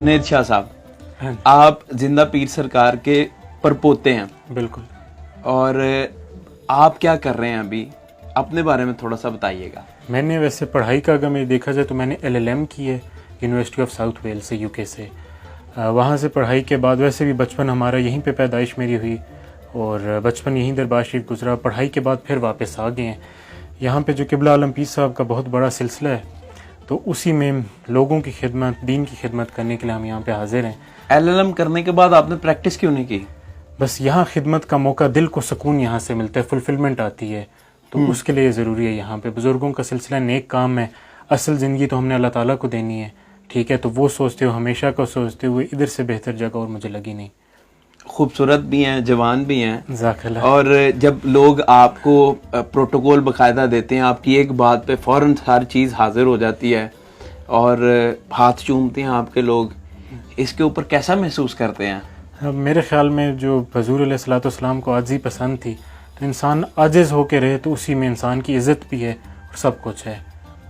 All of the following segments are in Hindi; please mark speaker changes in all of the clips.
Speaker 1: जुनैद शाह साहब,
Speaker 2: हाँ,
Speaker 1: आप जिंदा पीर सरकार के परपोते हैं
Speaker 2: बिल्कुल।
Speaker 1: और आप क्या कर रहे हैं अभी, अपने बारे में थोड़ा सा बताइएगा।
Speaker 2: मैंने वैसे पढ़ाई का अगर मैं देखा जाए तो मैंने LLM की है यूनिवर्सिटी ऑफ साउथ वेल्स से, यूके से। वहाँ से पढ़ाई के बाद वैसे भी बचपन हमारा यहीं पे पैदाइश मेरी हुई और बचपन यहीं दरबार शरीफ गुजरा। पढ़ाई के बाद फिर वापस आ गए हैं यहाँ पे। जो किबला आलम पीर साहब का बहुत बड़ा सिलसिला है तो उसी में लोगों की खिदमत, दीन की खिदमत करने के लिए हम यहाँ पे हाजिर हैं।
Speaker 1: LLM करने के बाद आपने प्रैक्टिस क्यों नहीं की?
Speaker 2: बस यहाँ खिदमत का मौका, दिल को सुकून यहाँ से मिलता है, फुलफिलमेंट आती है, तो उसके लिए ज़रूरी है। यहाँ पे बुज़ुर्गों का सिलसिला नेक काम है। असल ज़िंदगी तो हमने अल्लाह ताला को देनी है, ठीक है। तो वो सोचते हो हमेशा को सोचते हुए इधर से बेहतर जगह और मुझे लगी नहीं।
Speaker 1: खूबसूरत भी हैं, जवान भी हैं,
Speaker 2: ज़ाकल्लाह।
Speaker 1: और जब लोग आपको प्रोटोकॉल बकायदा देते हैं, आपकी एक बात पे फ़ौरन हर चीज़ हाजिर हो जाती है और हाथ चूमते हैं आपके लोग, इसके ऊपर कैसा महसूस करते हैं?
Speaker 2: अब मेरे ख्याल में जो हुज़ूर अलैहिस्सलाम को आजी पसंद थी, तो इंसान आजिज़ होके रहे तो उसी में इंसान की इज़्ज़त भी है और सब कुछ है,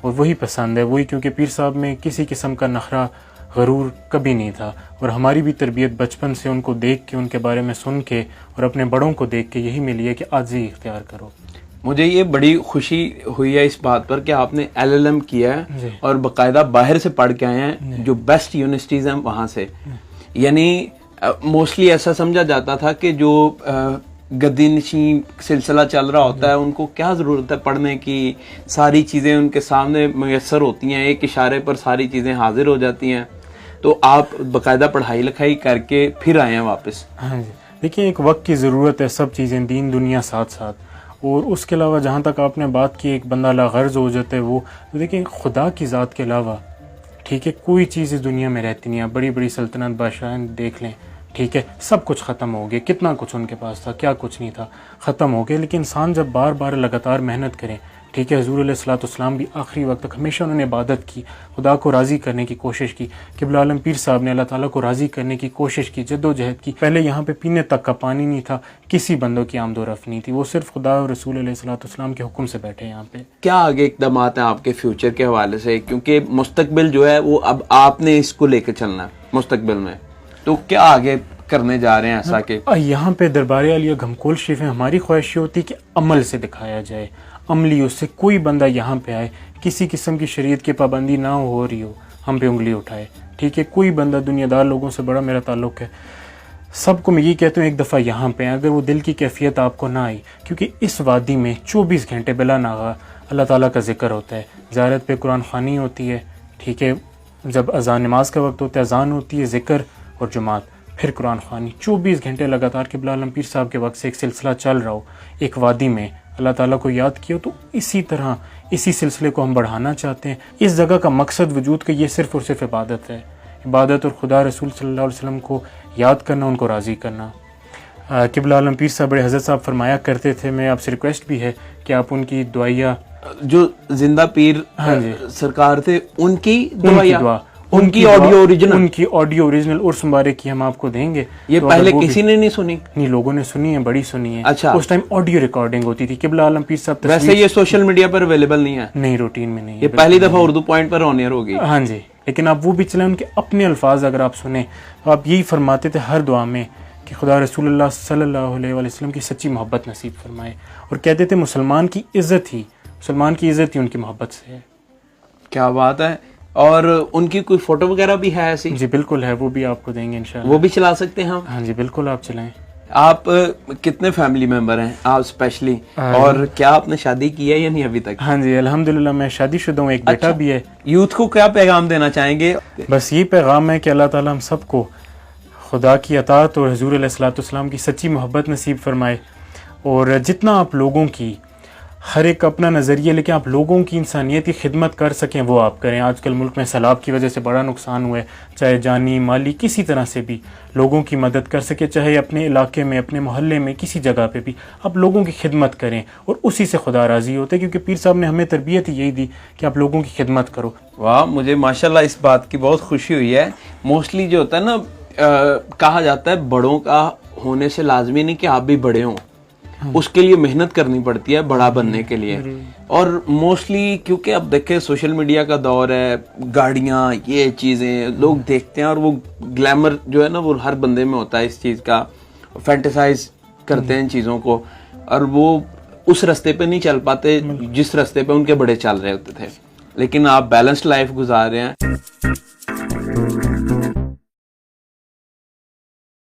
Speaker 2: और वही पसंद है वही। क्योंकि पीर साहब में किसी किस्म का नखरा, गरूर कभी नहीं था, और हमारी भी तरबियत बचपन से उनको देख के, उनके बारे में सुन के और अपने बड़ों को देख के यही मिली है कि आजी इख्तियार करो।
Speaker 1: मुझे ये बड़ी खुशी हुई है इस बात पर कि आपने LLM किया है
Speaker 2: जी।
Speaker 1: और बाकायदा बाहर से पढ़ के आए हैं, जो बेस्ट यूनिवर्सिटीज़ हैं वहाँ से। यानी मोस्टली ऐसा समझा जाता था कि जो गद्दीनशी सिलसिला चल रहा होता है उनको क्या ज़रूरत है पढ़ने की, सारी चीज़ें उनके सामने मैसर होती हैं, एक इशारे पर सारी चीज़ें हाजिर हो जाती हैं। तो आप बाकायदा पढ़ाई लिखाई करके फिर आए हैं वापस।
Speaker 2: हाँ जी, देखिए एक वक्त की ज़रूरत है, सब चीज़ें दीन दुनिया साथ साथ। और उसके अलावा जहाँ तक आपने बात की एक बंदा लागर्ज हो जाता है वो, तो देखिए खुदा की ज़ात के अलावा, ठीक है, कोई चीज़ इस दुनिया में रहती नहीं है। बड़ी बड़ी सल्तनत बादशाह देख लें, ठीक है, सब कुछ ख़त्म हो गया। कितना कुछ उनके पास था, क्या कुछ नहीं था, ख़त्म हो गया। लेकिन इंसान जब बार बार लगातार मेहनत करे, ठीक है, हुज़ूर अलैहिस्सलाम भी आखिरी वक्त तक हमेशा उन्होंने इबादत की, खुदा को राज़ी करने की कोशिश की। किबला आलम पीर साहब ने अल्लाह ताला को राज़ी करने की कोशिश की, जद्दोजहद की। पहले यहाँ पे पीने तक का पानी नहीं था, किसी बंदों की आमदोरफ़्त नहीं थी, वो सिर्फ खुदा और रसूल अलैहिस्सलाम के हुक्म से बैठे यहाँ पे।
Speaker 1: क्या आगे इक़दाम हैं आपके फ्यूचर के हवाले से, क्योंकि मुस्तकबिल जो है वो अब आपने इसको लेकर चलना है मुस्तकबिल में, तो क्या आगे करने जा रहे हैं ऐसा कि
Speaker 2: यहाँ पे दरबार आलिया घमकोल शरीफ में हमारी ख्वाहिश होती कि अमल से दिखाया जाए, अमली उससे कोई बंदा यहाँ पे आए, किसी किस्म की शरीयत की पाबंदी ना हो रही हो, हम पे उंगली उठाए, ठीक है। कोई बंदा, दुनियादार लोगों से बड़ा मेरा ताल्लुक़ है, सबको मैं ये कहता हूँ एक दफ़ा यहाँ पे, अगर वो दिल की कैफियत आपको ना आई, क्योंकि इस वादी में 24 घंटे बिला नागा अल्लाह ताला का जिक्र होता है, ज़ियारत पे कुरान ख़वानी होती है, ठीक है, जब अज़ान नमाज का वक्त होता है अज़ान होती है, ज़िक्र और जुमात, फिर कुरान ख़वानी 24 घंटे लगातार। किबला आलम पीर साहब के वक्त से एक सिलसिला चल रहा हो, एक वादी में अल्लाह ताला को याद किया, तो इसी तरह इसी सिलसिले को हम बढ़ाना चाहते हैं। इस जगह का मकसद वजूद का ये सिर्फ़ और सिर्फ इबादत है, इबादत और खुदा रसूल सल्लल्लाहु अलैहि वसल्लम को याद करना, उनको राज़ी करना। किबला आलम पीर साहब बड़े हज़रत साहब फरमाया करते थे, मैं आपसे रिक्वेस्ट भी है कि आप उनकी दुआया,
Speaker 1: जो जिंदा पीर
Speaker 2: हाँ जी
Speaker 1: सरकार थे उनकी
Speaker 2: दुआ,
Speaker 1: उनकी ऑडियो ओरिजिनल,
Speaker 2: उनकी ऑडियो ओरिजिनल उर्स मुबारक की हम आपको देंगे।
Speaker 1: ये
Speaker 2: तो
Speaker 1: पहले किसी ने नहीं सुनी?
Speaker 2: नहीं, लोगों ने सुनी है, बड़ी सुनी है।
Speaker 1: अच्छा।
Speaker 2: उस टाइम ऑडियो रिकॉर्डिंग होती थी। किबला आलम पीर साहब
Speaker 1: वैसे ये सोशल मीडिया पर अवेलेबल नहीं है?
Speaker 2: नहीं, रूटीन में नहीं है।
Speaker 1: ये पहली दफा उर्दू पॉइंट पर ऑन एयर होगी।
Speaker 2: हाँ जी, लेकिन आप वो भी चले, उनके अपने अल्फाज अगर आप सुने तो आप यही फरमाते थे हर दुआ में कि खुदा रसूलुल्लाह सल्लल्लाहु अलैहि वसल्लम की सच्ची मोहब्बत नसीब फरमाए, और कहते थे मुसलमान की इज़्ज़त ही उनकी मोहब्बत से है।
Speaker 1: क्या बात है। और उनकी कोई फोटो वगैरह भी है ऐसी?
Speaker 2: जी बिल्कुल है, वो भी आपको देंगे इंशाल्लाह।
Speaker 1: वो भी चला सकते हैं हम?
Speaker 2: हाँ जी बिल्कुल, आप चलाएं।
Speaker 1: आप कितने फैमिली मेंबर हैं आप स्पेशली, और क्या आपने शादी की है या नहीं अभी तक?
Speaker 2: हाँ जी अल्हम्दुलिल्लाह, मैं शादीशुदा हूँ, एक बेटा भी है।
Speaker 1: यूथ को क्या पैगाम देना चाहेंगे?
Speaker 2: बस ये पैगाम है कि अल्लाह ताला हम सबको खुदा की अताअत और हुज़ूर अलैहिस्सलाम की सच्ची मोहब्बत नसीब फरमाए, और जितना आप लोगों की, हर एक अपना नज़रिया, लेकिन आप लोगों की इंसानियत की खिदमत कर सकें वो आप करें। आजकल मुल्क में सैलाब की वजह से बड़ा नुकसान हुआ है, चाहे जानी माली किसी तरह से भी लोगों की मदद कर सके, चाहे अपने इलाके में, अपने मोहल्ले में, किसी जगह पे भी आप लोगों की खिदमत करें, और उसी से खुदा राज़ी होता है। क्योंकि पीर साहब ने हमें तरबियत ही यही दी कि आप लोगों की खिदमत करो।
Speaker 1: वाह, मुझे माशाल्लाह इस बात की बहुत खुशी हुई है। मोस्टली जो होता है ना, कहा जाता है बड़ों का होने से लाजमी नहीं कि आप भी बड़े हों, उसके लिए मेहनत करनी पड़ती है बड़ा बनने के लिए। और मोस्टली क्योंकि अब देखें सोशल मीडिया का दौर है, गाड़ियां, ये चीजें लोग देखते हैं और वो ग्लैमर जो है ना वो हर बंदे में होता है इस चीज का, फैंटेसाइज करते हैं इन चीजों को, और वो उस रास्ते पे नहीं चल पाते जिस रास्ते पे उनके बड़े चल रहे होते थे। लेकिन आप बैलेंस्ड लाइफ गुजार रहे हैं।